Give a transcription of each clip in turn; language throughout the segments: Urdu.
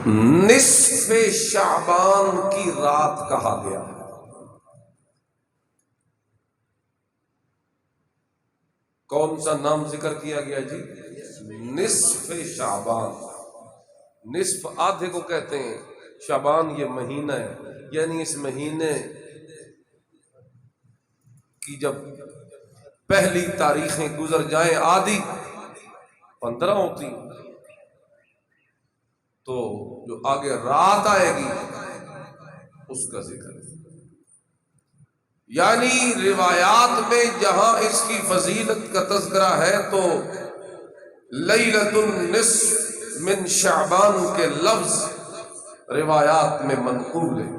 نصف شعبان کی رات کہا گیا ہے۔ کون سا نام ذکر کیا گیا جی؟ نصف شعبان۔ نصف آدھے کو کہتے ہیں، شعبان یہ مہینہ ہے، یعنی اس مہینے کی جب پہلی تاریخیں گزر جائیں، آدھی 15 ہوتی، تو جو آگے رات آئے گی اس کا ذکر ہے۔ یعنی روایات میں جہاں اس کی فضیلت کا تذکرہ ہے تو لیلۃ النصف من شعبان کے لفظ روایات میں منقول ہے،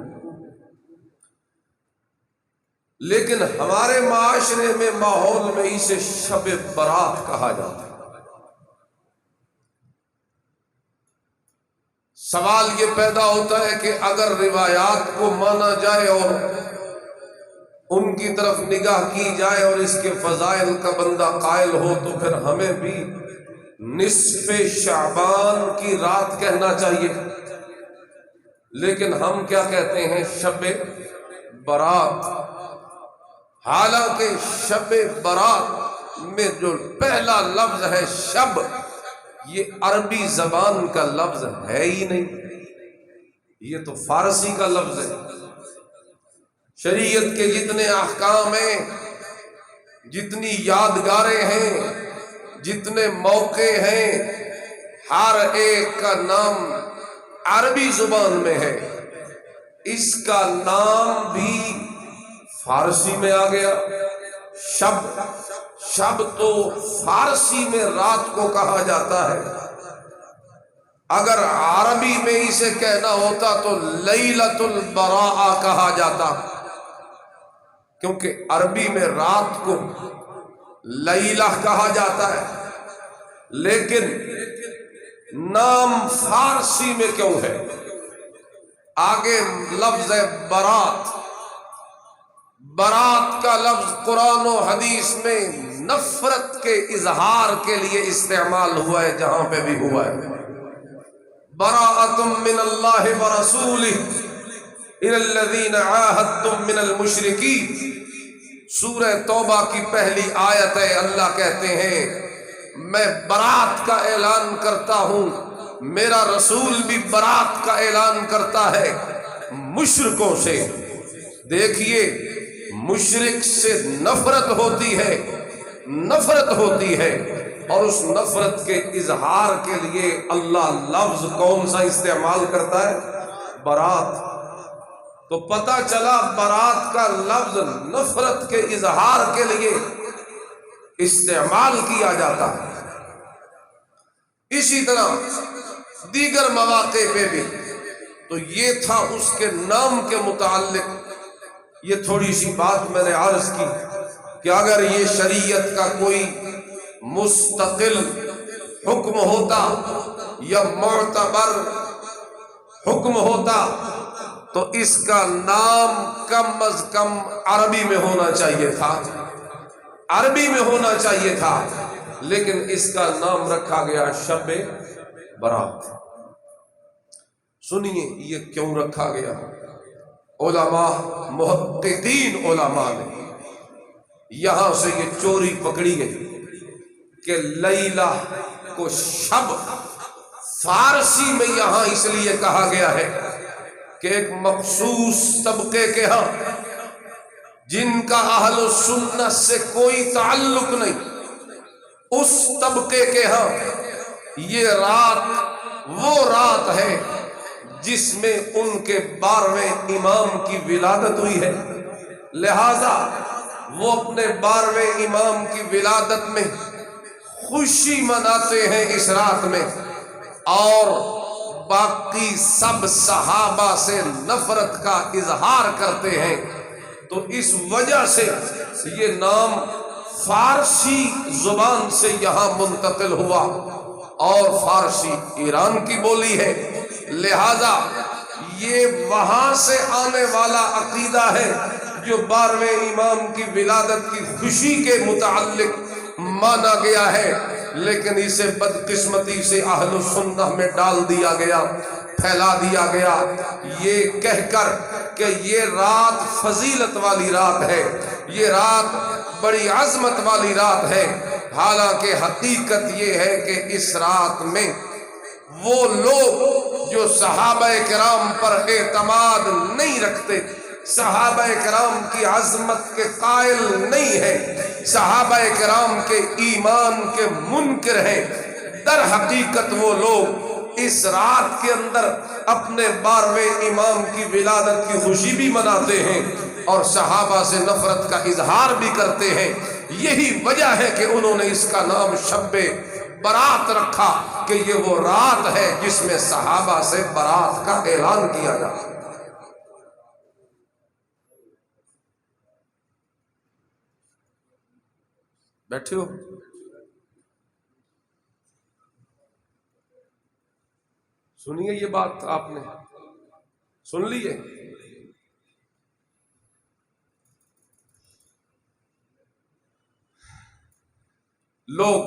لیکن ہمارے معاشرے میں ماحول میں اسے شب برات کہا جاتا ہے۔ سوال یہ پیدا ہوتا ہے کہ اگر روایات کو مانا جائے اور ان کی طرف نگاہ کی جائے اور اس کے فضائل کا بندہ قائل ہو تو پھر ہمیں بھی نصف شعبان کی رات کہنا چاہیے، لیکن ہم کیا کہتے ہیں؟ شب برات۔ حالانکہ شب برات میں جو پہلا لفظ ہے شب، یہ عربی زبان کا لفظ ہے ہی نہیں، یہ تو فارسی کا لفظ ہے۔ شریعت کے جتنے احکام ہیں، جتنی یادگاریں ہیں، جتنے موقع ہیں، ہر ایک کا نام عربی زبان میں ہے، اس کا نام بھی فارسی میں آ گیا، شب۔ شب تو فارسی میں رات کو کہا جاتا ہے، اگر عربی میں اسے کہنا ہوتا تو لیلۃ البراء کہا جاتا، کیونکہ عربی میں رات کو لیلہ کہا جاتا ہے، لیکن نام فارسی میں کیوں ہے؟ آگے لفظ ہے برات۔ برات کا لفظ قرآن و حدیث میں نفرت کے اظہار کے لیے استعمال ہوا ہے، جہاں پہ بھی ہوا ہے۔ براءۃ من اللہ ورسولہ الی الذین عاہدتم من المشرکین۔ سورہ توبہ کی پہلی آیت ہے، اللہ کہتے ہیں میں برات کا اعلان کرتا ہوں، میرا رسول بھی برات کا اعلان کرتا ہے مشرکوں سے۔ دیکھیے، مشرک سے نفرت ہوتی ہے، نفرت ہوتی ہے، اور اس نفرت کے اظہار کے لیے اللہ لفظ کون سا استعمال کرتا ہے؟ برات۔ تو پتہ چلا برات کا لفظ نفرت کے اظہار کے لیے استعمال کیا جاتا ہے۔ اسی طرح دیگر مواقع پہ بھی۔ تو یہ تھا اس کے نام کے متعلق یہ تھوڑی سی بات میں نے عرض کی کہ اگر یہ شریعت کا کوئی مستقل حکم ہوتا یا معتبر حکم ہوتا تو اس کا نام کم از کم عربی میں ہونا چاہیے تھا، عربی میں ہونا چاہیے تھا، لیکن اس کا نام رکھا گیا شب برات۔ سنیے یہ کیوں رکھا گیا؟ علماء، محققین علماء نے یہاں سے یہ چوری پکڑی ہے کہ لیلہ کو شب فارسی میں یہاں اس لیے کہا گیا ہے کہ ایک مخصوص طبقے کے ہاں، جن کا اہل سنت سے کوئی تعلق نہیں، اس طبقے کے ہاں یہ رات وہ رات ہے جس میں ان کے 12ویں امام کی ولادت ہوئی ہے، لہذا وہ اپنے 12ویں امام کی ولادت میں خوشی مناتے ہیں اس رات میں، اور باقی سب صحابہ سے نفرت کا اظہار کرتے ہیں۔ تو اس وجہ سے یہ نام فارسی زبان سے یہاں منتقل ہوا، اور فارسی ایران کی بولی ہے، لہذا یہ وہاں سے آنے والا عقیدہ ہے جو 12ویں امام کی ولادت کی خوشی کے متعلق مانا گیا ہے، لیکن اسے بدقسمتی سے اہل سنت میں ڈال دیا گیا۔ پھیلا دیا گیا یہ کہہ کر کہ یہ رات فضیلت والی رات ہے، یہ رات بڑی عظمت والی رات ہے۔ حالانکہ حقیقت یہ ہے کہ اس رات میں وہ لوگ جو صحابہ کرام پر اعتماد نہیں رکھتے، صحابہ کرام کی عظمت کے قائل نہیں ہیں، صحابہ کرام کے ایمان کے منکر ہیں، در حقیقت وہ لوگ اس رات کے اندر اپنے 12ویں امام کی ولادت کی خوشی بھی مناتے ہیں اور صحابہ سے نفرت کا اظہار بھی کرتے ہیں۔ یہی وجہ ہے کہ انہوں نے اس کا نام شب برات رکھا کہ یہ وہ رات ہے جس میں صحابہ سے برات کا اعلان کیا جاتا ہے۔ بیٹھے ہو؟ سنیے یہ بات آپ نے سن لی ہے؟ لوگ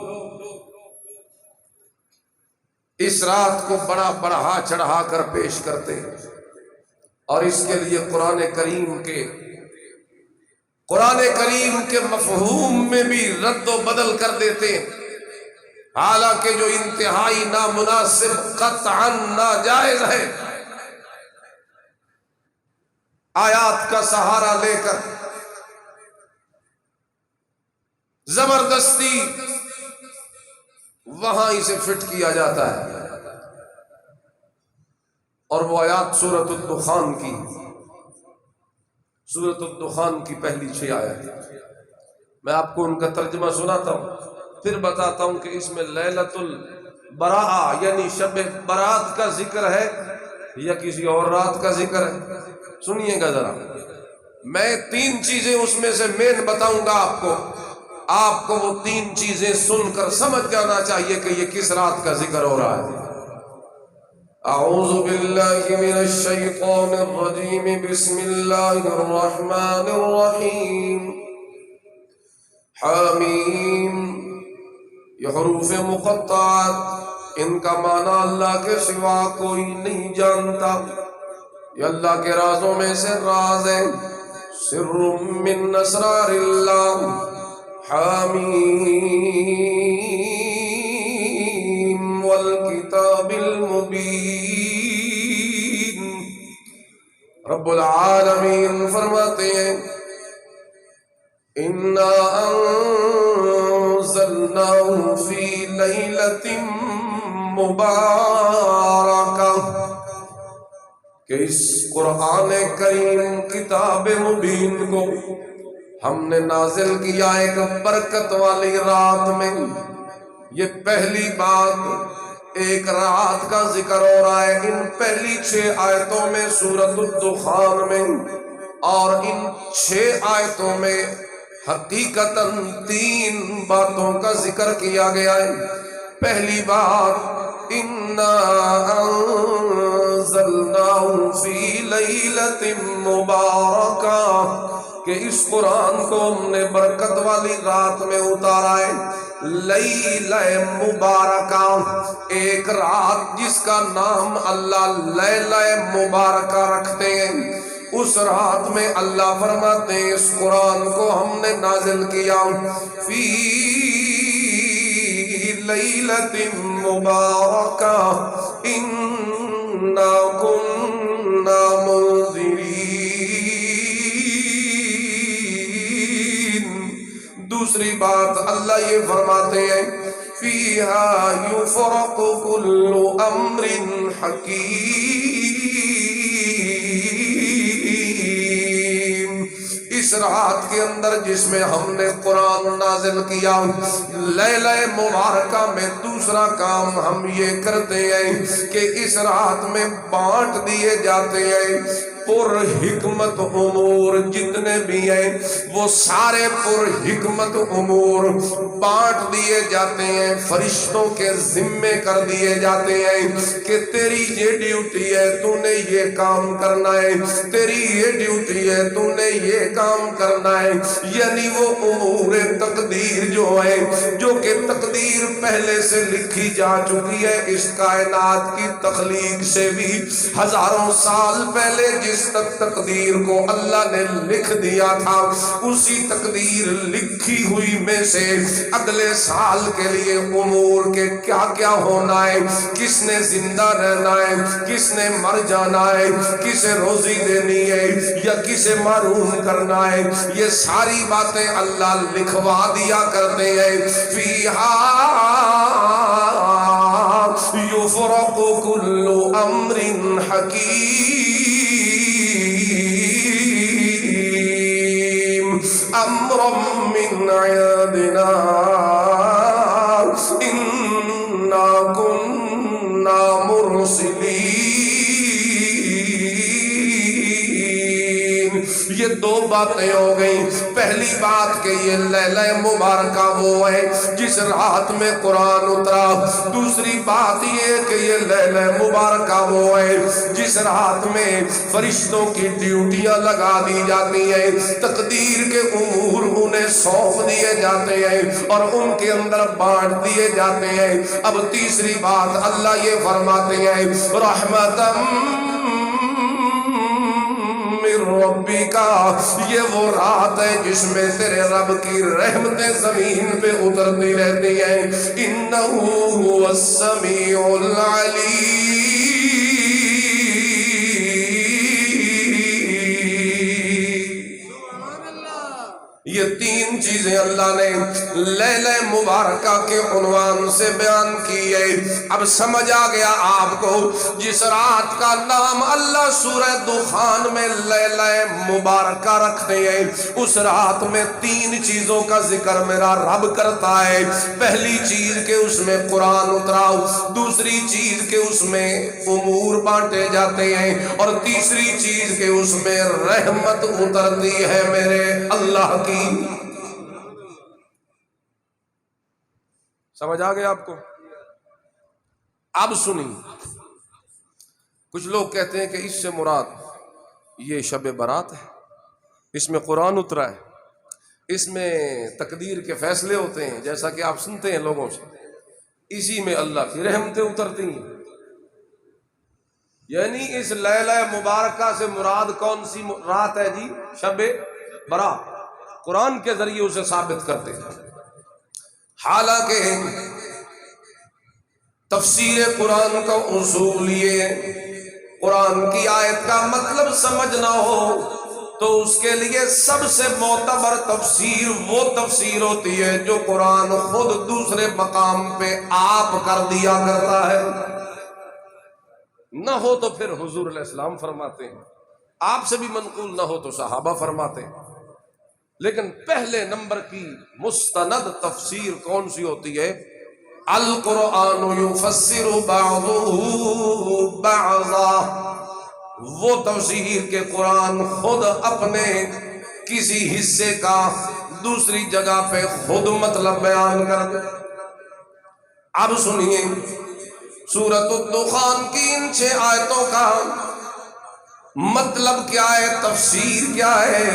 اس رات کو بڑا بڑھا چڑھا کر پیش کرتے ہیں اور اس کے لیے قرآن کریم کے مفہوم میں بھی رد و بدل کر دیتے ہیں، حالانکہ جو انتہائی نامناسب قطعا ناجائز ہے۔ آیات کا سہارا لے کر زبردستی وہاں اسے فٹ کیا جاتا ہے، اور وہ آیات سورۃ الدخان کی پہلی 6 آیات۔ میں آپ کو ان کا ترجمہ سناتا ہوں، پھر بتاتا ہوں کہ اس میں لیلۃ البراء یعنی شب برات کا ذکر ہے یا کسی اور رات کا ذکر ہے۔ سنیے گا ذرا، میں 3 چیزیں اس میں سے مین بتاؤں گا آپ کو وہ 3 چیزیں سن کر سمجھ جانا چاہیے کہ یہ کس رات کا ذکر ہو رہا ہے۔ اعوذ باللہ من الشیطان الرجیم، بسم اللہ الرحمن الرحیم۔ حامیم، یہ حروف مقطعات، ان کا معنی اللہ کے سوا کوئی نہیں جانتا، یہ اللہ کے رازوں میں سے راز ہے۔ سر من اسرار اللہ، حامیم والکتاب المبین۔ رب العالمین فرماتے ہیں اِنَّا أَنزَلْنَاهُ فِي لَيْلَةٍ مُبَارَكَةٍ، کہ اس قرآن کریم کتاب مبین کو ہم نے نازل کیا ایک برکت والی رات میں۔ یہ پہلی بات، ایک رات کا ذکر ہو رہا ہے ان پہلی 6 آیتوں میں سورۃ الدخان میں، اور ان 6 آیتوں میں حقیقتاً 3 باتوں کا ذکر کیا گیا ہے۔ پہلی بات، اِنَّا أَنزَلْنَاهُ فِي لَيْلَةٍ مُبَارَكَةٍ، کہ اس قرآن کو ہم نے برکت والی رات میں اتارا ہے۔ لیلہ مبارکہ، ایک رات جس کا نام اللہ لیلہ مبارکہ رکھتے ہیں، اس رات میں اللہ فرماتے ہیں اس قرآن کو ہم نے نازل کیا فی لیلۃ مبارکہ انا کنا منذرین۔ دوسری بات اللہ یہ فرماتے ہیں فیہا یفرق کل امر حکیم، اس رات کے اندر جس میں ہم نے قرآن نازل کیا لیلہ مبارکہ میں دوسرا کام ہم یہ کرتے ہیں کہ اس رات میں بانٹ دیے جاتے ہیں پر حکمت امور جتنے بھی ہیں وہ سارے پر حکمت امور بانٹ دیے جاتے ہیں، فرشتوں کے ذمے کر دیے جاتے ہیں کہ تیری یہ ڈیوٹی ہے، تو نے یہ کام کرنا ہے، تیری یہ ڈیوٹی ہے، تو نے یہ کام کرنا ہے۔ یعنی وہ امور تقدیر جو ہے، جو کہ تقدیر پہلے سے لکھی جا چکی ہے، اس کائنات کی تخلیق سے بھی ہزاروں سال پہلے جس تقدیر کو اللہ نے لکھ دیا تھا، اسی تقدیر لکھی ہوئی میں سے اگلے سال کے لیے امور کے کیا کیا ہونا ہے، کس نے زندہ رہنا ہے، کس نے مر جانا ہے، کسے روزی دینی ہے یا کسے محروم کرنا ہے، یہ ساری باتیں اللہ لکھوا دیا کرتے ہیں۔ فیہا یفرق کل امر حکیم امرا من عندنا انا كنا مرسلین۔ یہ دو باتیں ہو گئیں۔ پہلی بات کہ یہ لیلہ مبارکہ وہ ہے جس رات میں قرآن اترا، دوسری بات یہ کہ یہ لیلہ مبارکہ وہ ہے جس رات میں فرشتوں کی ڈیوٹیاں لگا دی جاتی ہیں، تقدیر کے امور انہیں سونپ دیے جاتے ہیں اور ان کے اندر بانٹ دیے جاتے ہیں۔ اب تیسری بات اللہ یہ فرماتے ہیں رحمتم ربی کا، یہ وہ رات ہے جس میں تیرے رب کی رحمتیں زمین پہ اترتی رہتی ہیں۔ انہو هو السمیع العلیم۔ یہ تین چیزیں اللہ نے لیلہ مبارکہ کے عنوان سے بیان کی ہے۔ اب سمجھ آ گیا آپ کو، جس رات کا نام اللہ سورہ دخان میں لیلہ مبارکہ رکھتے ہیں، اس رات میں تین چیزوں کا ذکر میرا رب کرتا ہے۔ پہلی چیز کہ اس میں قرآن اتراؤ، دوسری چیز کہ اس میں امور بانٹے جاتے ہیں، اور تیسری چیز کہ اس میں رحمت اترتی ہے میرے اللہ کی۔ سمجھ آ گیا آپ کو؟ اب سنیں، کچھ لوگ کہتے ہیں کہ اس سے مراد یہ شب برات ہے، اس میں قرآن اترا ہے، اس میں تقدیر کے فیصلے ہوتے ہیں، جیسا کہ آپ سنتے ہیں لوگوں سے، اسی میں اللہ کی رحمتیں اترتی ہیں۔ یعنی اس لیلہ مبارکہ سے مراد کون سی رات ہے جی؟ شب برات۔ قرآن کے ذریعے اسے ثابت کرتے ہیں، حالانکہ تفسیر قرآن کا اصول یہ ہے، قرآن کی آیت کا مطلب سمجھنا ہو تو اس کے لیے سب سے معتبر تفسیر وہ تفسیر ہوتی ہے جو قرآن خود دوسرے مقام پہ آپ کر دیا کرتا ہے، نہ ہو تو پھر حضور علیہ السلام فرماتے ہیں، آپ سے بھی منقول نہ ہو تو صحابہ فرماتے ہیں۔ لیکن پہلے نمبر کی مستند تفسیر کون سی ہوتی ہے؟ القرآن یفسر بعضہ بعضا، وہ تفسیر کے قرآن خود اپنے کسی حصے کا دوسری جگہ پہ خود مطلب بیان کر دے۔ اب سنیے سورۃ الدخان کی ان 6 آیتوں کا مطلب کیا ہے، تفسیر کیا ہے،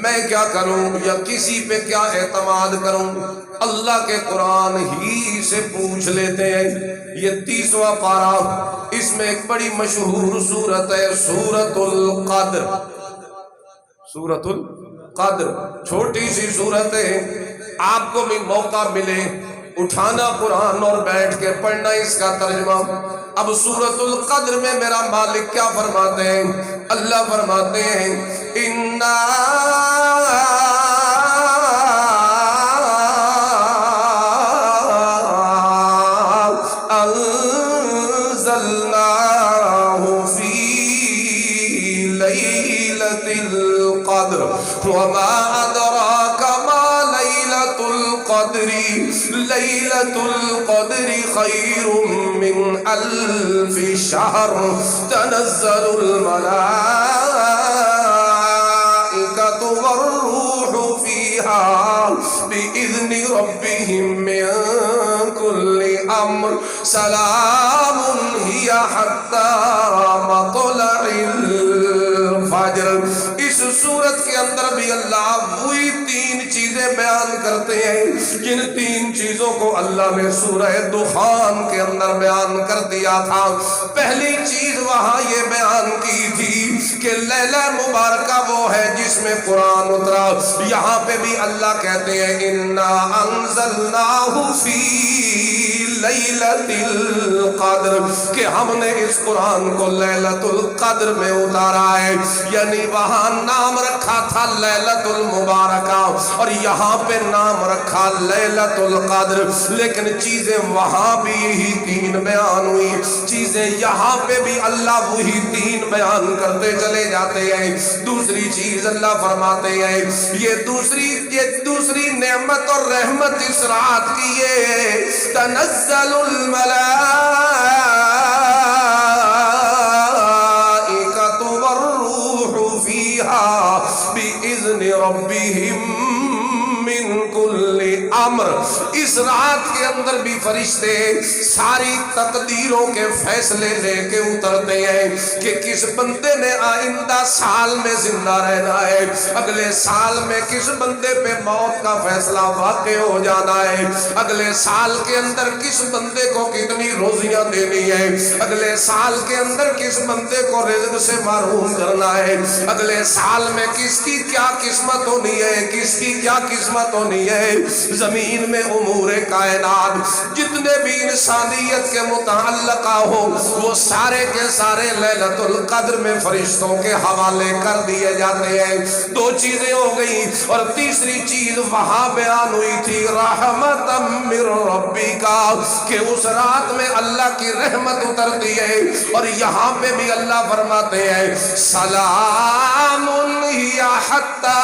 میں کیا کروں یا کسی پہ کیا اعتماد کروں؟ اللہ کے قرآن ہی سے پوچھ لیتے ہیں۔ یہ 30واں پارہ، اس میں ایک بڑی مشہور سورت ہے سورۃ القدر۔ سورۃ القدر چھوٹی سی سورت ہے، آپ کو بھی موقع ملے اٹھانا قرآن اور بیٹھ کے پڑھنا اس کا ترجمہ۔ اب سورۃ القدر میں میرا مالک کیا فرماتے ہیں؟ اللہ فرماتے ہیں اِنَّا وما أدراك ما ليلة القدر لیلۃ القدر خیر من الف شہر تنزل الملائکۃ والروح فیہا بإذن ربهم من كل امر سلام هي حتى مطلع الفجر۔ اس صورت کے اندر بھی اللہ وہی تین چیزیں بیان کرتے ہیں جن تین چیزوں کو اللہ نے سورہ دخان کے اندر بیان کر دیا تھا۔ پہلی چیز وہاں یہ بیان کی تھی کہ لیلہ مبارکہ وہ ہے جس میں قرآن اترا۔ یہاں پہ بھی اللہ کہتے ہیں انا انزلناہ فی لیلۃ القدر، کہ ہم نے اس قرآن کو لیلۃ القدر میں اتارا ہے، یعنی وہاں نام رکھا تھا لیلۃ المبارکہ اور یہاں پہ نام رکھا لیلۃ القدر، لیکن چیزیں وہاں بھی یہی تین بیان ہوئی، چیزیں یہاں پہ بھی اللہ وہی تین بیان کرتے چلے جاتے ہیں۔ دوسری چیز اللہ فرماتے ہیں یہ دوسری نعمت اور رحمت اس رات کی یہ تنزل الملائکۃ والروح فیہا بإذن ربہم من کل امر۔ اس رات کے اندر بھی فرشتے ساری تقدیروں کے فیصلے لے کے اترتے ہیں کہ کس بندے نے آئندہ سال میں زندہ رہنا ہے، اگلے سال میں کس بندے پہ موت کا فیصلہ واقع ہو جانا ہے، اگلے سال کے اندر کس بندے کو کتنی روزیاں دینی ہے، اگلے سال کے اندر کس بندے کو رزق سے محروم کرنا ہے، اگلے سال میں کس کی کیا قسمت ہونی ہے، کس کی کیا قسمت ہونی ہے۔ زمین میں امور کائنات جتنے بھی انسانیت کے متعلقہ ہو وہ سارے کے سارے لیلۃ القدر میں فرشتوں کے حوالے کر دیے جاتے ہیں۔ دو چیزیں ہو گئی، اور تیسری چیز وہاں بیان ہوئی تھی رحمت من ربک، کہ اس رات میں اللہ کی رحمت اترتی ہے، اور یہاں پہ بھی اللہ فرماتے ہیں سلام ہی حتی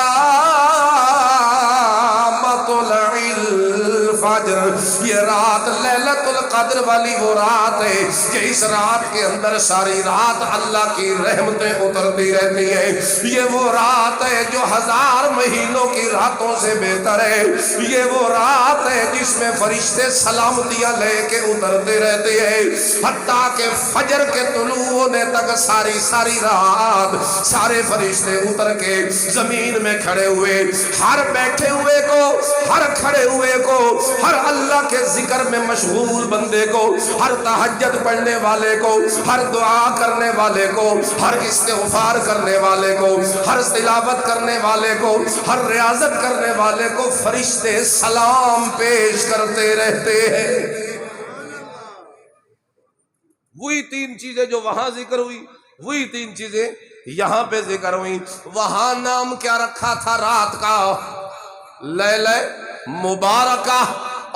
مطلع الفجر۔ یہ رات لیلۃ القدر والی وہ رات ہے کہ اس رات کے اندر ساری رات اللہ کی رحمتیں اترتی رہتی ہیں۔ یہ وہ رات ہے جو 1000 مہینوں کی راتوں سے بہتر ہے۔ یہ وہ رات ہے جس میں فرشتے سلامتیاں لے کے اترتے رہتے ہیں، حتیٰ کہ فجر کے طلوع ہونے تک ساری رات سارے فرشتے اتر کے زمین میں کھڑے ہوئے، ہر بیٹھے ہوئے کو، ہر کھڑے ہوئے کو، ہر اللہ کے ذکر میں مشغول بندے کو، ہر تہجد پڑھنے والے کو، ہر دعا کرنے والے کو، ہر استغفار کرنے والے کو، ہر تلاوت کرنے والے کو، ہر ریاضت کرنے والے کو فرشتے سلام پیش کرتے رہتے ہیں۔ وہی تین چیزیں جو وہاں ذکر ہوئی وہی تین چیزیں یہاں پہ ذکر ہوئی۔ وہاں نام کیا رکھا تھا رات کا؟ لیلہ مبارکہ،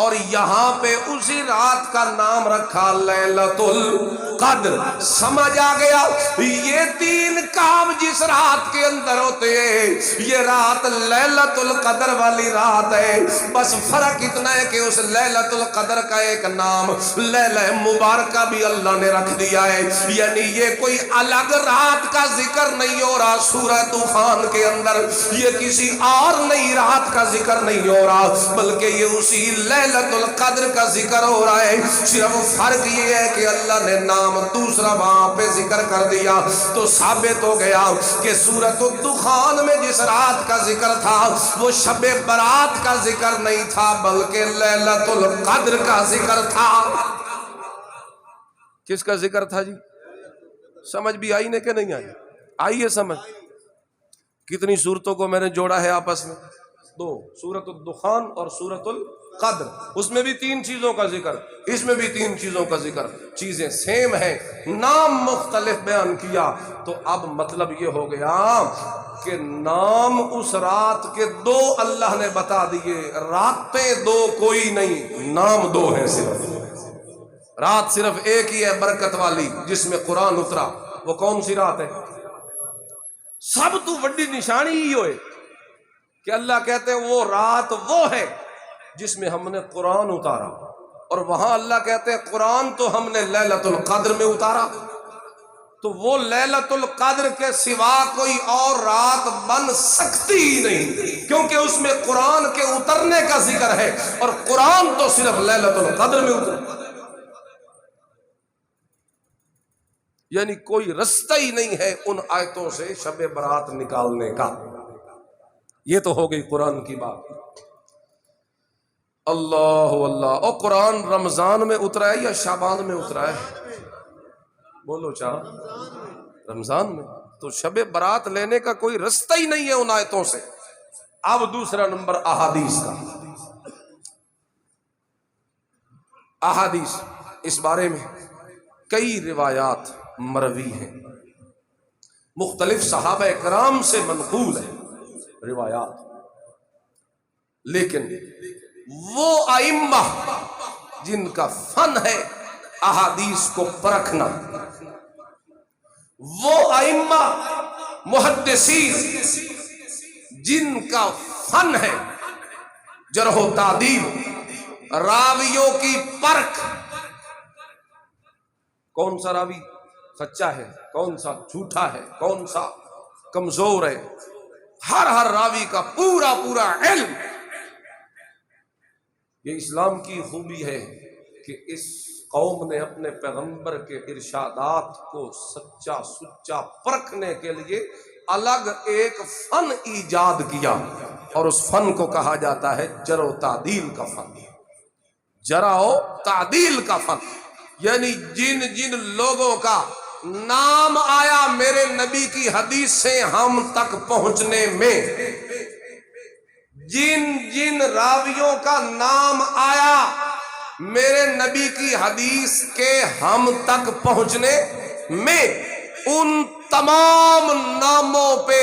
اور یہاں پہ اسی رات کا نام رکھا لیلۃ القدر۔ سمجھ آ گیا؟ یہ تین کام جس رات کے اندر ہوتے ہیں یہ رات لیلۃ القدر والی رات ہے، بس فرق اتنا ہے کہ اس لیلۃ القدر کا ایک نام لیلہ مبارکہ بھی اللہ نے رکھ دیا ہے، یعنی یہ کوئی الگ رات کا ذکر نہیں ہو رہا سورہ دخان کے اندر، یہ کسی اور نئی رات کا ذکر نہیں ہو رہا، بلکہ یہ اسی لیلۃ القدر کا ذکر ہو رہا ہے۔ صرف فرق یہ ہے کہ اللہ نے نام دوسرا وہاں پہ ذکر کر دیا، تو ثابت ہو گیا کہ سورۃ الدخان میں جس رات کا ذکر تھا وہ شب برات کا ذکر نہیں تھا بلکہ لیلۃ القدر کا ذکر تھا۔ کس کا ذکر تھا جی؟ سمجھ بھی آئی کہ نہیں آئی؟ آئی ہے سمجھ؟ کتنی صورتوں کو میں نے جوڑا ہے آپس میں؟ دو، سورۃ الدخان اور سورۃ القدر۔ اس میں بھی تین چیزوں کا ذکر، اس میں بھی تین چیزوں کا ذکر، چیزیں سیم ہیں، نام مختلف بیان کیا۔ تو اب مطلب یہ ہو گیا کہ نام اس رات کے دو اللہ نے بتا دیے، راتیں دو کوئی نہیں، نام دو ہیں صرف۔ رات صرف ایک ہی ہے برکت والی جس میں قرآن اترا، وہ کون سی رات ہے؟ سب تو بڑی نشانی ہی ہوئے کہ اللہ کہتے ہیں وہ رات وہ ہے جس میں ہم نے قرآن اتارا، اور وہاں اللہ کہتے ہیں قرآن تو ہم نے لیلۃ القدر میں اتارا، تو وہ لیلۃ القدر کے سوا کوئی اور رات بن سکتی ہی نہیں، کیونکہ اس میں قرآن کے اترنے کا ذکر ہے، اور قرآن تو صرف لیلۃ القدر میں اترا، یعنی کوئی رستہ ہی نہیں ہے ان آیتوں سے شب برات نکالنے کا۔ یہ تو ہو گئی قرآن کی بات۔ اللہ اللہ، اور قرآن رمضان میں اترا ہے یا شعبان میں اترا ہے؟ بولو چاہ رمضان میں، تو شب برات لینے کا کوئی رستہ ہی نہیں ہے ان آیتوں سے۔ اب دوسرا نمبر احادیث کا۔ احادیث، اس بارے میں کئی روایات مروی ہیں، مختلف صحابہ کرام سے منقول ہیں روایات، لیکن وہ ائمہ جن کا فن ہے احادیث کو پرکھنا، وہ ائمہ محدثین جن کا فن ہے جرح و تعدیل، راویوں کی پرکھ، کون سا راوی سچا ہے، کون سا جھوٹا ہے، کون سا کمزور ہے، ہر راوی کا پورا علم۔ یہ اسلام کی خوبی ہے کہ اس قوم نے اپنے پیغمبر کے ارشادات کو سچا سچا پرکھنے کے لیے الگ ایک فن ایجاد کیا، اور اس فن کو کہا جاتا ہے جرح و تعدیل کا فن۔ جرح و تعدیل کا فن، یعنی جن لوگوں کا نام آیا میرے نبی کی حدیث سے ہم تک پہنچنے میں، جن راویوں کا نام آیا میرے نبی کی حدیث کے ہم تک پہنچنے میں، ان تمام ناموں پہ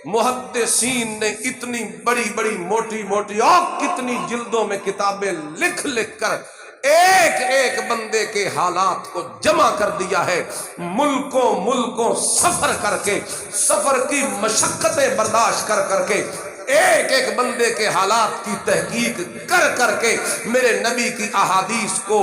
محدثین نے اتنی بڑی موٹی اور کتنی جلدوں میں کتابیں لکھ کر ایک بندے کے حالات کو جمع کر دیا ہے، ملکوں سفر کر کے، سفر کی مشقتیں برداشت کر کے، ایک بندے کے حالات کی تحقیق کر کے میرے نبی کی احادیث کو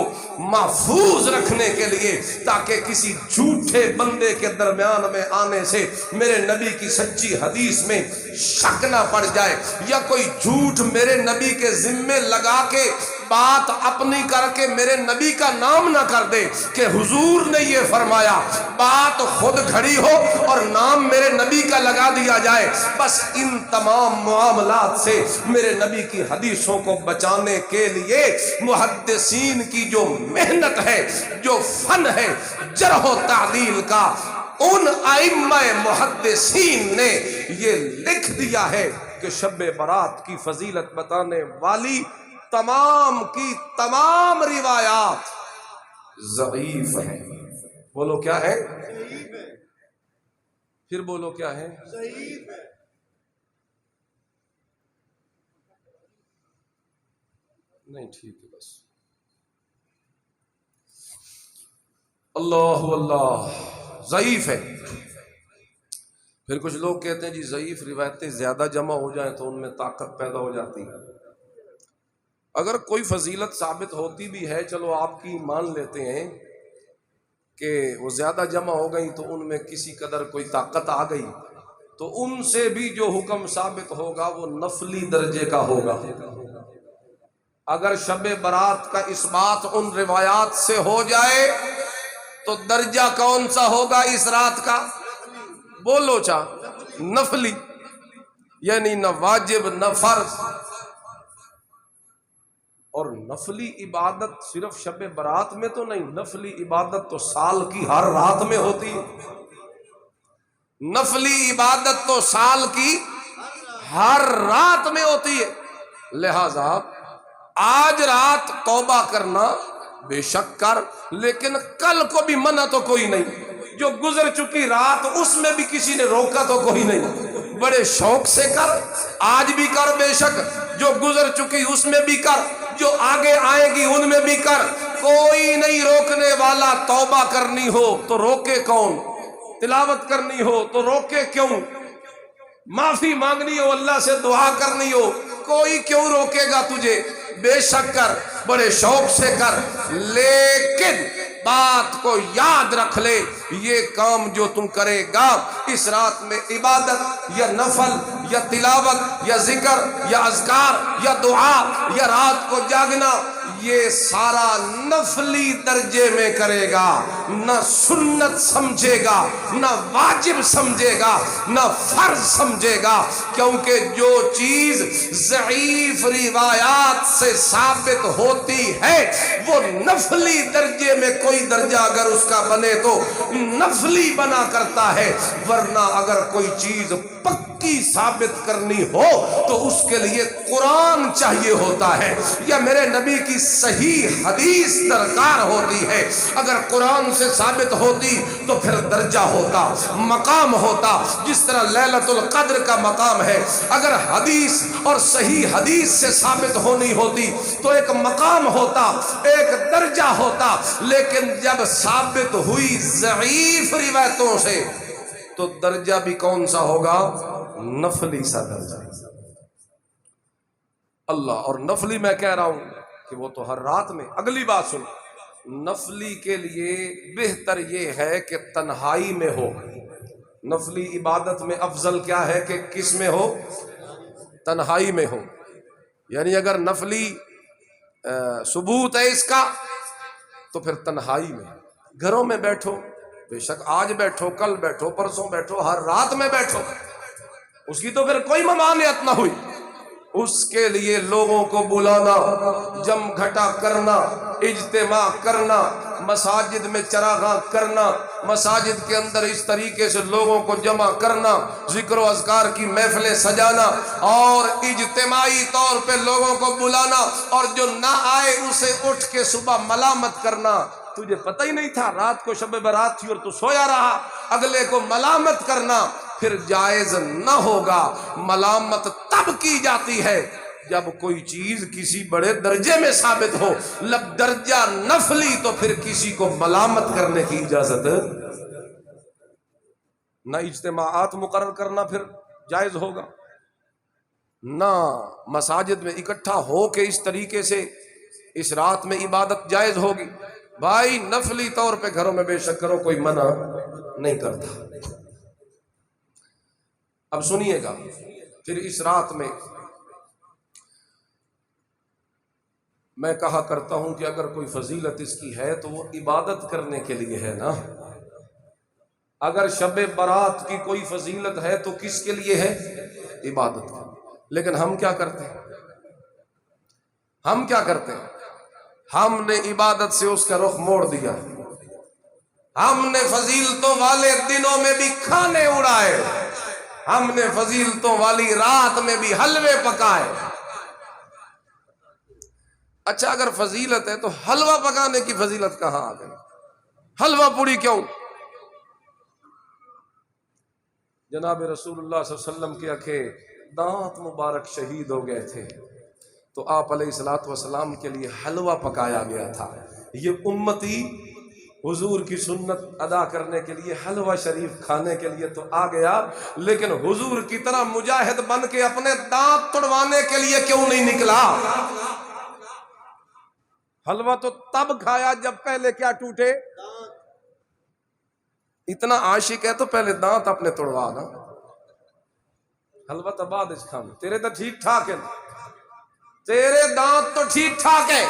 محفوظ رکھنے کے لیے، تاکہ کسی جھوٹے بندے کے درمیان میں آنے سے میرے نبی کی سچی حدیث میں شک نہ پڑ جائے، یا کوئی جھوٹ میرے نبی کے ذمے لگا کے بات اپنی کر کے میرے نبی کا نام نہ کر دے کہ حضور نے یہ فرمایا، بات خود کھڑی ہو اور نام میرے نبی کا لگا دیا جائے۔ بس ان تمام معاملات سے میرے نبی کی حدیثوں کو بچانے کے لیے محدثین کی جو محنت ہے، جو فن ہے جرح و تعدیل کا، ان ائمہ محدثین نے یہ لکھ دیا ہے کہ شب برات کی فضیلت بتانے والی تمام کی تمام روایات ضعیف ہیں۔ بولو کیا ہے؟ پھر بولو کیا ہے؟ ضعیف ہے۔ نہیں ٹھیک ہے، بس اللہ ضعیف ہے۔ پھر کچھ لوگ کہتے ہیں جی ضعیف روایتیں زیادہ جمع ہو جائیں تو ان میں طاقت پیدا ہو جاتی ہے۔ اگر کوئی فضیلت ثابت ہوتی بھی ہے، چلو آپ کی مان لیتے ہیں کہ وہ زیادہ جمع ہو گئی تو ان میں کسی قدر کوئی طاقت آ گئی، تو ان سے بھی جو حکم ثابت ہوگا وہ نفلی درجے کا ہوگا۔ اگر شب برات کا اس بات ان روایات سے ہو جائے تو درجہ کون سا ہوگا اس رات کا؟ بولو چاہ نفلی، یعنی نہ واجب نہ فرض۔ اور نفلی عبادت صرف شب برات میں تو نہیں، نفلی عبادت تو سال کی ہر رات میں ہوتی ہے۔ نفلی عبادت تو سال کی ہر رات میں ہوتی ہے، لہذا آج رات توبہ کرنا بے شک کر، لیکن کل کو بھی منع تو کوئی نہیں۔ جو گزر چکی رات اس میں بھی کسی نے روکا تو کوئی نہیں، بڑے شوق سے کر، آج بھی کر بے شک، جو گزر چکی اس میں بھی کر، جو آگے آئے گی ان میں بھی کر، کوئی نہیں روکنے والا۔ توبہ کرنی ہو تو روکے کون؟ تلاوت کرنی ہو تو روکے کیوں؟ معافی مانگنی ہو، اللہ سے دعا کرنی ہو کوئی کیوں روکے گا تجھے؟ بے شک کر، بڑے شوق سے کر، لیکن بات کو یاد رکھ لے، یہ کام جو تم کرے گا اس رات میں، عبادت یا نفل یا تلاوت یا ذکر یا اذکار یا دعا یا رات کو جاگنا، یہ سارا نفلی درجے میں کرے گا، نہ سنت سمجھے گا، نہ واجب سمجھے گا، نہ فرض سمجھے گا، کیونکہ جو چیز ضعیف روایات سے ثابت ہوتی ہے وہ نفلی درجے میں کوئی درجہ اگر اس کا بنے تو نفلی بنا کرتا ہے، ورنہ اگر کوئی چیز پکی ثابت کرنی ہو تو اس کے لیے قرآن چاہیے ہوتا ہے یا میرے نبی کی صحیح حدیث درکار ہوتی ہے۔ اگر قرآن سے ثابت ہوتی تو پھر درجہ ہوتا، مقام ہوتا، جس طرح لیلۃ القدر کا مقام ہے۔ اگر حدیث اور صحیح حدیث سے ثابت ہونی ہوتی تو ایک مقام ہوتا، ایک درجہ ہوتا، لیکن جب ثابت ہوئی ضعیف روایتوں سے تو درجہ بھی کون سا ہوگا؟ نفلی سا درجہ۔ اللہ، اور نفلی میں کہہ رہا ہوں کہ وہ تو ہر رات میں۔ اگلی بات سن، نفلی کے لیے بہتر یہ ہے کہ تنہائی میں ہو۔ نفلی عبادت میں افضل کیا ہے کہ کس میں ہو؟ تنہائی میں ہو۔ یعنی اگر نفلی ثبوت ہے اس کا تو پھر تنہائی میں۔ گھروں میں بیٹھو، بے شک آج بیٹھو، کل بیٹھو، پرسوں بیٹھو، ہر رات میں بیٹھو، اس کی تو پھر کوئی ممانعت نہ ہوئی۔ اس کے لیے لوگوں کو بلانا، جم گھٹا کرنا، اجتماع کرنا، مساجد میں چراغاں کرنا، مساجد کے اندر اس طریقے سے لوگوں کو جمع کرنا، ذکر و اذکار کی محفلیں سجانا اور اجتماعی طور پہ لوگوں کو بلانا، اور جو نہ آئے اسے اٹھ کے صبح ملامت کرنا، تجھے پتہ ہی نہیں تھا رات کو شب برات تھی اور تو سویا رہا، اگلے کو ملامت کرنا پھر جائز نہ ہوگا۔ ملامت تب کی جاتی ہے جب کوئی چیز کسی بڑے درجے میں ثابت ہو، لب درجہ نفلی تو پھر کسی کو ملامت کرنے کی اجازت نہ۔ اجتماعات مقرر کرنا پھر جائز ہوگا، نہ مساجد میں اکٹھا ہو کے اس طریقے سے اس رات میں عبادت جائز ہوگی۔ بھائی نفلی طور پہ گھروں میں بے شک کرو، کوئی منع نہیں کرتا۔ اب سنیے گا، پھر اس رات میں کہا کرتا ہوں کہ اگر کوئی فضیلت اس کی ہے تو وہ عبادت کرنے کے لیے ہے نا۔ اگر شب برات کی کوئی فضیلت ہے تو کس کے لیے ہے؟ عبادت کا۔ لیکن ہم کیا کرتے ہیں؟ ہم کیا کرتے ہیں؟ ہم نے عبادت سے اس کا رخ موڑ دیا، ہم نے فضیلتوں والے دنوں میں بھی کھانے اڑائے، ہم نے فضیلتوں والی رات میں بھی حلوے پکائے۔ اچھا اگر فضیلت ہے تو حلوہ پکانے کی فضیلت کہاں آ گئی؟ حلوہ پوری کیوں؟ جناب رسول اللہ صلی اللہ علیہ وسلم کے اکھے دانت مبارک شہید ہو گئے تھے تو آپ علیہ الصلوۃ والسلام کے لیے حلوہ پکایا گیا تھا۔ یہ امتی حضور کی سنت ادا کرنے کے لیے حلوہ شریف کھانے کے لیے تو آ گیا، لیکن حضور کی طرح مجاہد بن کے اپنے دانت توڑوانے کے لیے کیوں نہیں نکلا؟ حلوہ تو تب کھایا جب پہلے کیا ٹوٹے؟ اتنا عاشق ہے تو پہلے دانت اپنے توڑوا نا، حلوہ تو بعد اس کھانا۔ تیرے تو ٹھیک ٹھاک ہے، تیرے دانت تو ٹھیک ٹھاک ہے،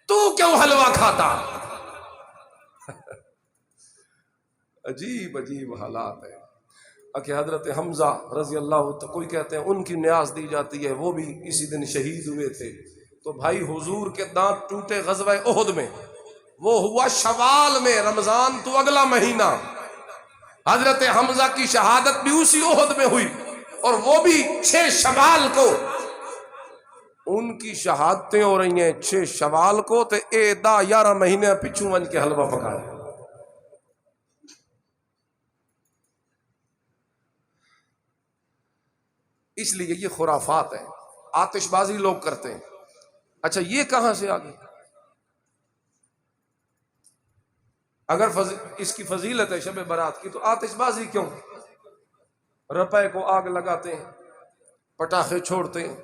تو کیوں حلوہ کھاتا؟ عجیب عجیب حالات ہے۔ کہ حضرت حمزہ رضی اللہ عنہ، کوئی کہتے ہیں ان کی نیاز دی جاتی ہے، وہ بھی اسی دن شہید ہوئے تھے۔ تو بھائی حضور کے دانت ٹوٹے غزوہ احد میں، وہ ہوا شوال میں، رمضان تو اگلا مہینہ۔ حضرت حمزہ کی شہادت بھی اسی احد میں ہوئی، اور وہ بھی 6 شوال کو۔ ان کی شہادتیں ہو رہی ہیں 6 شوال کو، تے اے دا 11 مہینے پچھو ون کے حلوہ پکایا۔ اس لیے یہ خرافات ہے، آتش بازی لوگ کرتے ہیں۔ اچھا یہ کہاں سے آ گئی؟ اگر اس کی فضیلت ہے شب برات کی تو آتش بازی کیوں؟ روپے کو آگ لگاتے ہیں، پٹاخے چھوڑتے ہیں،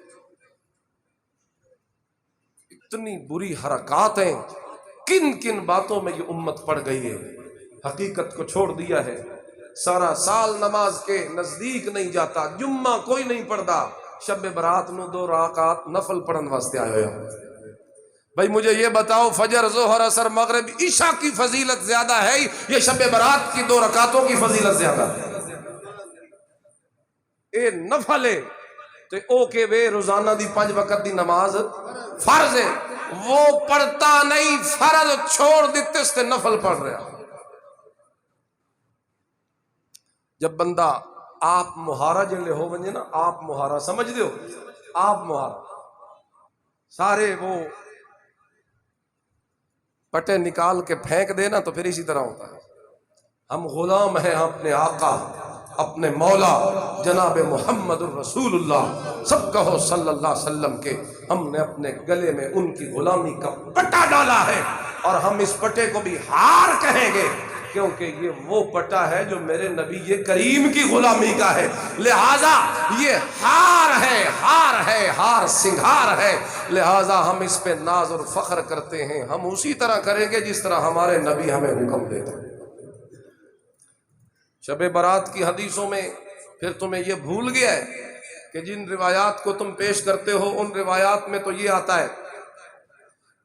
اتنی بری حرکات ہیں، کن کن باتوں میں یہ امت پڑ گئی ہے، حقیقت کو چھوڑ دیا ہے۔ سارا سال نماز کے نزدیک نہیں جاتا، جمعہ کوئی نہیں پڑھتا، شب برات نو 2 رکعات نفل پڑھن واسطے آئے ہو۔ بھائی مجھے یہ بتاؤ، فجر ظہر عصر مغرب عشاء کی فضیلت زیادہ ہے یہ شب برات کی 2 رکعتوں کی فضیلت زیادہ ہے؟ اے نفل ہے تے او کہ وے روزانہ دی 5 وقت دی نماز فرض ہے، وہ پڑھتا نہیں، فرض چھوڑ دیتے اس تے نفل پڑھ رہا۔ جب بندہ آپ مہارا جلے ہو ونجے نا، آپ مہارا سمجھ دیو، آپ مہارا سارے وہ پٹے نکال کے پھینک دینا تو پھر اسی طرح ہوتا ہے۔ ہم غلام ہیں اپنے آقا، اپنے مولا جناب محمد الرسول اللہ، سب کہو صلی اللہ علیہ وسلم کے، ہم نے اپنے گلے میں ان کی غلامی کا پٹا ڈالا ہے، اور ہم اس پٹے کو بھی ہار کہیں گے، کیونکہ یہ وہ پٹا ہے جو میرے نبی کریم کی غلامی کا ہے، لہذا یہ ہار ہے، ہار ہے، ہار سنگھار ہے، لہذا ہم اس پہ ناز اور فخر کرتے ہیں۔ ہم اسی طرح کریں گے جس طرح ہمارے نبی ہمیں حکم دیتے ہیں۔ شب برات کی حدیثوں میں پھر تمہیں یہ بھول گیا ہے کہ جن روایات کو تم پیش کرتے ہو ان روایات میں تو یہ آتا ہے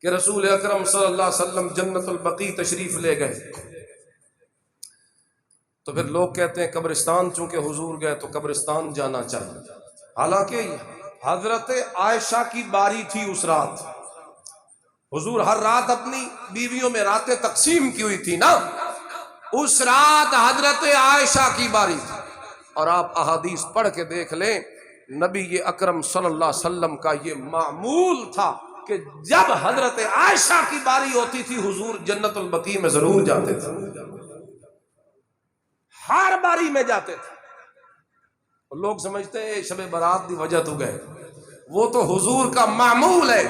کہ رسول اکرم صلی اللہ علیہ وسلم جنت البقیع تشریف لے گئے، تو پھر لوگ کہتے ہیں قبرستان چونکہ حضور گئے تو قبرستان جانا چاہیے، حالانکہ حضرت عائشہ کی باری تھی اس رات، حضور ہر رات اپنی بیویوں میں راتیں تقسیم کی ہوئی تھی نا، اس رات حضرت عائشہ کی باری تھی، اور آپ احادیث پڑھ کے دیکھ لیں، نبی اکرم صلی اللہ علیہ وسلم کا یہ معمول تھا کہ جب حضرت عائشہ کی باری ہوتی تھی حضور جنت البقیع میں ضرور جاتے تھے، ہر باری میں جاتے تھے۔ لوگ سمجھتے ہیں شب برات دی وجہ تو گئے، وہ تو حضور کا معمول ہے،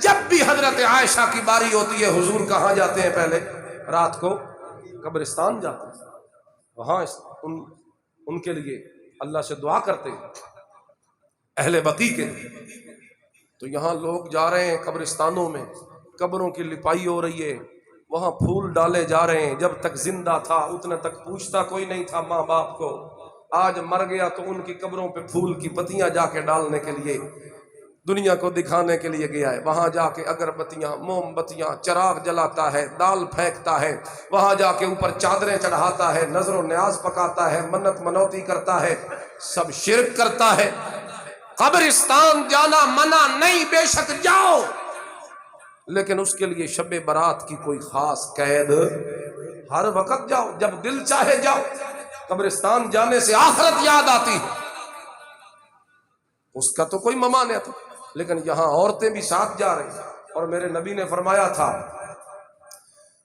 جب بھی حضرت عائشہ کی باری ہوتی ہے حضور کہاں جاتے ہیں؟ پہلے رات کو قبرستان جاتے ہیں، وہاں ان کے لیے اللہ سے دعا کرتے ہیں، اہل بقیع کے لیے۔ تو یہاں لوگ جا رہے ہیں قبرستانوں میں، قبروں کی لپائی ہو رہی ہے، وہاں پھول ڈالے جا رہے ہیں، جب تک زندہ تھا اتنے تک پوچھتا کوئی نہیں تھا ماں باپ کو، آج مر گیا تو ان کی قبروں پہ پھول کی پتیاں جا کے ڈالنے کے لیے، دنیا کو دکھانے کے لیے گیا ہے، وہاں جا کے اگربتیاں، موم بتیاں، چراغ جلاتا ہے، دال پھینکتا ہے، وہاں جا کے اوپر چادریں چڑھاتا ہے، نظر و نیاز پکاتا ہے، منت منوتی کرتا ہے، سب شرک کرتا ہے۔ قبرستان جانا منع نہیں، بے شک جاؤ، لیکن اس کے لیے شب برات کی کوئی خاص قید، ہر وقت جاؤ، جب دل چاہے جاؤ۔ قبرستان جانے سے آخرت یاد آتی ہے، اس کا تو کوئی ممانعت، لیکن یہاں عورتیں بھی ساتھ جا رہی ہیں، اور میرے نبی نے فرمایا تھا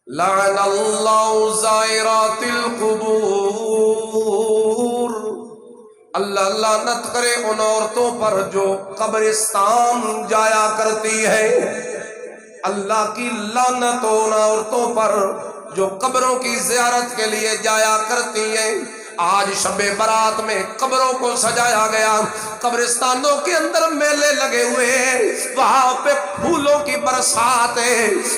لعن اللہ زائرات القبور، اللہ لعنت کرے ان عورتوں پر جو قبرستان جایا کرتی ہے، اللہ کی لعنت ان عورتوں پر جو قبروں کی زیارت کے لیے جایا کرتی ہیں۔ آج شب برات میں قبروں کو سجایا گیا، قبرستانوں کے اندر میلے لگے ہوئے ہیں، وہاں پہ پھولوں کی برسات ہے،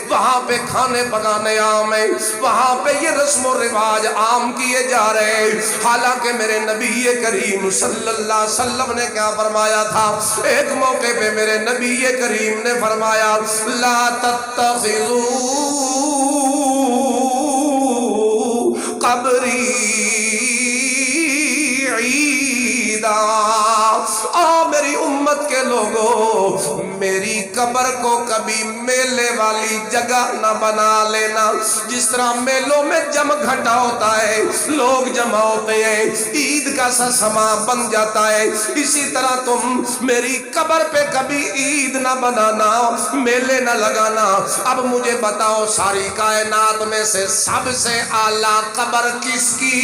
وہاں پہ کھانے پکانے عام ہے، وہاں پہ یہ رسم و رواج عام کیے جا رہے ہیں، حالانکہ میرے نبی کریم صلی اللہ علیہ وسلم نے کیا فرمایا تھا؟ ایک موقع پہ میرے نبی کریم نے فرمایا لا تتخذوا قبری میری امت کے لوگوں، میری قبر کو کبھی میلے والی جگہ نہ بنا لینا، جس طرح میلوں میں جمع گھٹا ہوتا ہے، لوگ جمع ہوتے ہیں، عید کا سا سما بن جاتا ہے، اسی طرح تم میری قبر پہ کبھی عید نہ بنانا، میلے نہ لگانا۔ اب مجھے بتاؤ ساری کائنات میں سے سب سے اعلیٰ قبر کس کی؟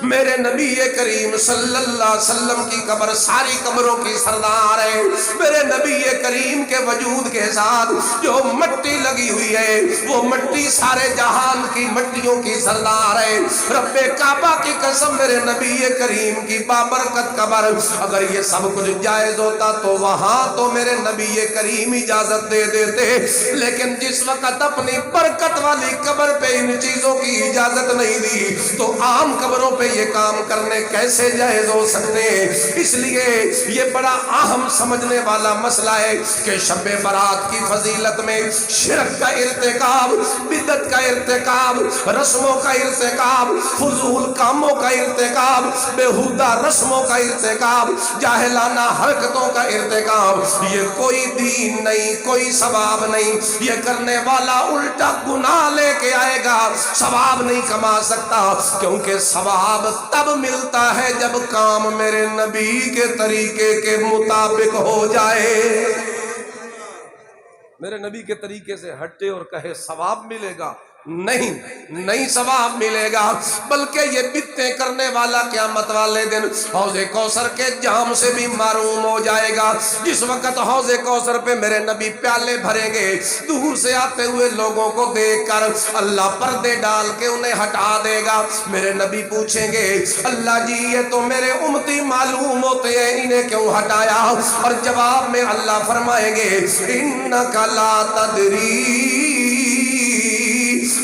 میرے نبی کریم صلی اللہ علیہ وسلم کی قبر ساری قبروں کی سردار ہے. میرے نبی کریم کے وجود کے ساتھ جو مٹی لگی ہوئی ہے وہ مٹی سارے جہان کی مٹیوں کی سردار ہے. رب کعبہ کی قسم میرے نبی کریم کی بابرکت قبر اگر یہ سب کچھ جائز ہوتا تو وہاں تو میرے نبی کریم اجازت دے دیتے, لیکن جس وقت اپنی برکت والی قبر پہ ان چیزوں کی اجازت نہیں دی تو عام قبروں پہ یہ کام کرنے کیسے جائز ہو سکتے ہیں. اس لیے یہ بڑا اہم سمجھنے والا مسئلہ ہے کہ شب برات کی فضیلت میں شرک کا ارتکاب, بدعت کا ارتکاب, رسموں کا ارتکاب, فضول کاموں کا ارتکاب, بےہودہ رسموں کا ارتکاب, جاہلانہ حرکتوں کا ارتکاب, یہ کوئی دین نہیں, کوئی ثواب نہیں. یہ کرنے والا الٹا گناہ لے کے آئے گا, ثواب نہیں کما سکتا, کیونکہ ثواب تب ملتا ہے جب کام میرے نبی کے طریقے کے مطابق ہو جائے. میرے نبی کے طریقے سے ہٹے اور کہے ثواب ملے گا, نہیں ثواب ملے گا, بلکہ یہ بدعتیں کرنے والا قیامت والے دن حوض کوثر کے جام سے بھی محروم ہو جائے گا. جس وقت حوض کوثر پہ میرے نبی پیالے بھریں گے, دور سے آتے ہوئے لوگوں کو دیکھ کر اللہ پردے ڈال کے انہیں ہٹا دے گا. میرے نبی پوچھیں گے اللہ جی یہ تو میرے امتی معلوم ہوتے ہیں, انہیں کیوں ہٹایا؟ اور جواب میں اللہ فرمائیں گے انک لا تدری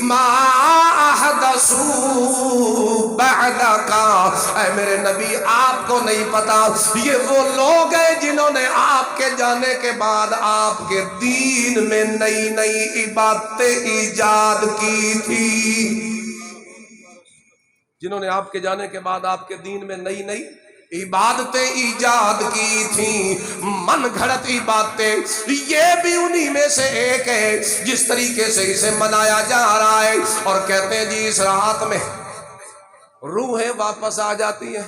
ما احدثوا بعدک. اے میرے نبی آپ کو نہیں پتا یہ وہ لوگ ہیں جنہوں نے آپ کے جانے کے بعد آپ کے دین میں نئی نئی عبادتیں ایجاد کی تھی. جنہوں نے آپ کے جانے کے بعد آپ کے دین میں نئی نئی عبادتیں ایجاد کی تھیں, من گھڑت عبادتیں. یہ بھی انہی میں سے ایک ہے جس طریقے سے اسے منایا جا رہا ہے. اور کہتے ہیں جی اس رات میں روحیں واپس آ جاتی ہیں.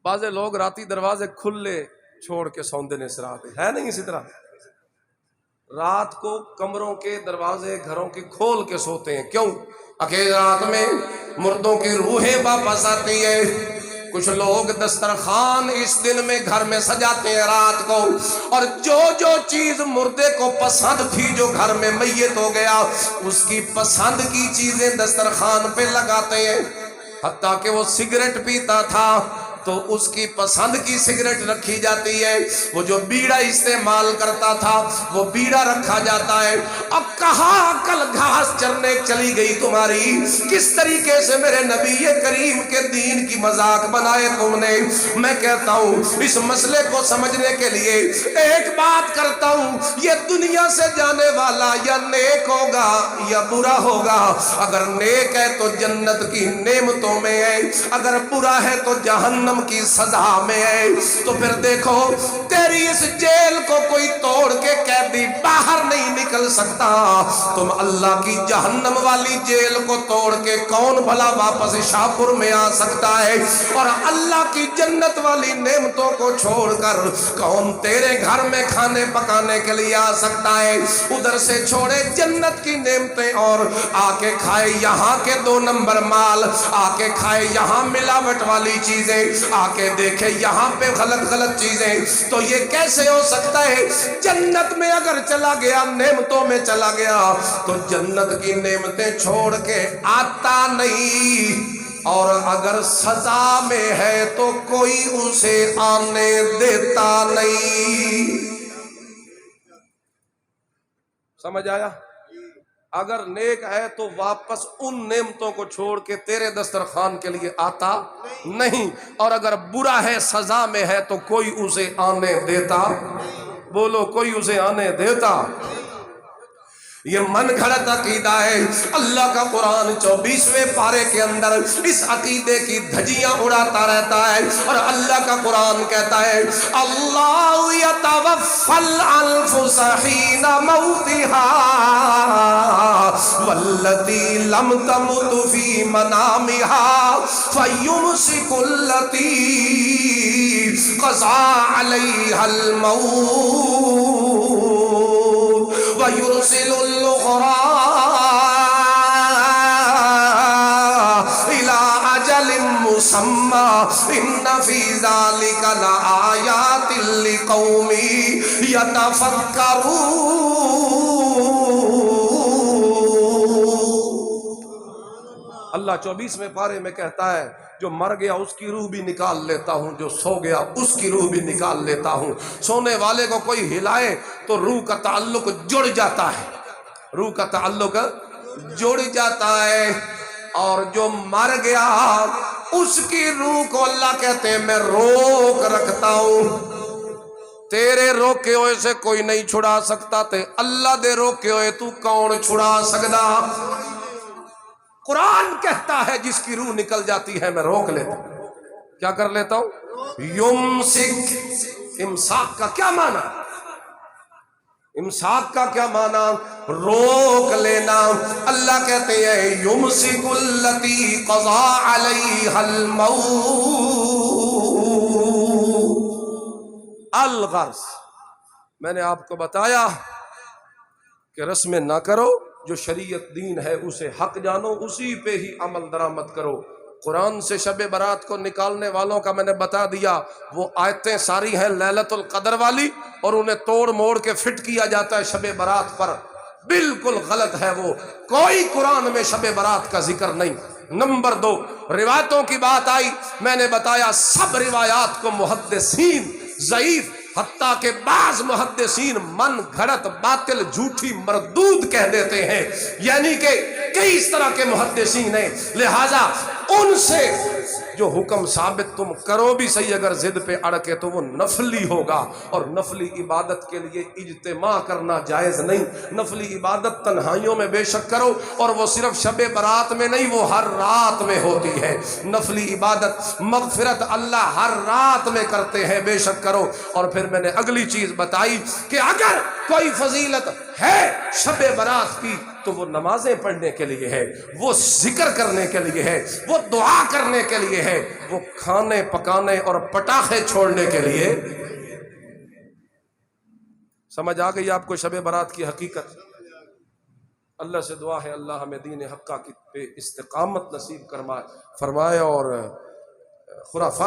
بعض لوگ راتی دروازے کھلے چھوڑ کے سوندے نے اس رات ہے نہیں, اسی طرح رات کو کمروں کے دروازے گھروں کے کھول کے سوتے ہیں. کیوں؟ اکیلے رات میں مردوں کی روحیں واپس آتی ہیں. کچھ لوگ دسترخوان اس دن میں گھر میں سجاتے ہیں رات کو, اور جو چیز مردے کو پسند تھی جو گھر میں میت ہو گیا اس کی پسند کی چیزیں دسترخوان پہ لگاتے ہیں. حتیٰ کہ وہ سگریٹ پیتا تھا تو اس کی پسند کی سگریٹ رکھی جاتی ہے, وہ جو بیڑا استعمال کرتا تھا وہ بیڑا رکھا جاتا ہے. اب کہاں کل گھاس چرنے چلی گئی تمہاری؟ کس طریقے سے میرے نبی کریم کے دین کی مذاق بنائے تم نے. میں کہتا ہوں اس مسئلے کو سمجھنے کے لیے ایک بات کرتا ہوں, یہ دنیا سے جانے والا یا نیک ہوگا یا برا ہوگا. اگر نیک ہے تو جنت کی نعمتوں میں ہے, اگر برا ہے تو جہنم کی سزا میں ہے. تو پھر دیکھو تیری اس جیل کو کوئی توڑ کے قیدی باہر نہیں نکل سکتا, تم اللہ کی جہنم والی جیل کو توڑ کے کون بھلا واپس شاہپور میں آ سکتا ہے؟ اور اللہ کی جنت والی نعمتوں کو چھوڑ کر کون تیرے گھر میں کھانے پکانے کے لیے آ سکتا ہے؟ ادھر سے چھوڑے جنت کی نعمتیں اور آ کے کھائے یہاں کے 2 نمبر مال, آ کے کھائے یہاں ملاوٹ والی چیزیں, آ کے دیکھے یہاں پہ غلط چیزیں. تو یہ کیسے ہو سکتا ہے؟ جنت میں اگر چلا گیا, نعمتوں میں چلا گیا تو جنت کی نعمتیں چھوڑ کے آتا نہیں, اور اگر سزا میں ہے تو کوئی اسے آنے دیتا نہیں. سمجھ آیا؟ اگر نیک ہے تو واپس ان نعمتوں کو چھوڑ کے تیرے دسترخوان کے لیے آتا نہیں, اور اگر برا ہے سزا میں ہے تو کوئی اسے آنے دیتا. بولو کوئی اسے آنے دیتا. یہ من گھڑت عقیدہ ہے. اللہ کا قرآن 24ویں پارے کے اندر اس عقیدے کی دھجیاں اڑاتا رہتا ہے, اور اللہ کا قرآن کہتا ہے اللہ یتوفی الانفس حین موتها والتی لم تمت فی منامها فیمسک التی قضى علیها الموت وَيُرْسِلُ الْأُخْرَى إِلَىٰ أَجَلٍ مسمى ان فی ذلک لآیات لقوم یتفکرون۔ اللہ 24ویں پارے میں کہتا ہے جو مر گیا اس کی روح بھی نکال لیتا ہوں، جو سو گیا اس کی روح بھی نکال لیتا ہوں۔ سونے والے کو کوئی ہلائے تو روح کا تعلق جڑ جاتا ہے، روح کا تعلق جڑ جاتا ہے، اور جو مر گیا اس کی روح کو اللہ کہتے ہیں میں روک رکھتا ہوں۔ تیرے روکے ہوئے سے کوئی نہیں چھڑا سکتا، تے اللہ دے روکے ہوئے تو کون چھڑا سکتا؟ قرآن کہتا ہے جس کی روح نکل جاتی ہے میں روک لیتا ہوں۔ کیا کر لیتا ہوں؟ یمسک۔ امساک کا کیا معنی؟ امساک کا کیا معنی؟ روک لینا۔ اللہ کہتے ہیں یمسک التی قضا علیہا الموت۔ الغرض میں نے آپ کو بتایا کہ رسم نہ کرو، جو شریعت دین ہے اسے حق جانو، اسی پہ ہی عمل درآمد کرو۔ قرآن سے شب برات کو نکالنے والوں کا میں نے بتا دیا، وہ آیتیں ساری ہیں لیلۃ القدر والی، اور انہیں توڑ موڑ کے فٹ کیا جاتا ہے شب برات پر، بالکل غلط ہے وہ۔ کوئی قرآن میں شب برات کا ذکر نہیں۔ نمبر 2، روایتوں کی بات آئی، میں نے بتایا سب روایات کو محدثین ضعیف، حتیٰ کہ بعض محدثین من گھڑت باطل جھوٹی مردود کہہ دیتے ہیں، یعنی کہ کئی اس طرح کے محدثین ہیں، لہٰذا ان سے جو حکم ثابت تم کرو بھی صحیح، اگر ضد پہ اڑکے تو وہ نفلی ہوگا، اور نفلی عبادت کے لیے اجتماع کرنا جائز نہیں۔ نفلی عبادت تنہائیوں میں بے شک کرو، اور وہ صرف شب برات میں نہیں، وہ ہر رات میں ہوتی ہے۔ نفلی عبادت مغفرت اللہ ہر رات میں کرتے ہیں، بے شک کرو۔ اور پھر میں نے اگلی چیز بتائی کہ اگر کوئی فضیلت ہے شب برات کی تو وہ نمازیں پڑھنے کے لیے ہے، وہ ذکر کرنے کے لیے ہے، وہ دعا کرنے کے لیے ہے، وہ کھانے پکانے اور پٹاخے چھوڑنے کے لیے۔ سمجھ آ گئی آپ کو شب برات کی حقیقت؟ اللہ سے دعا ہے اللہ ہمیں دین حقہ کی پہ استقامت نصیب فرمائے اور خرافات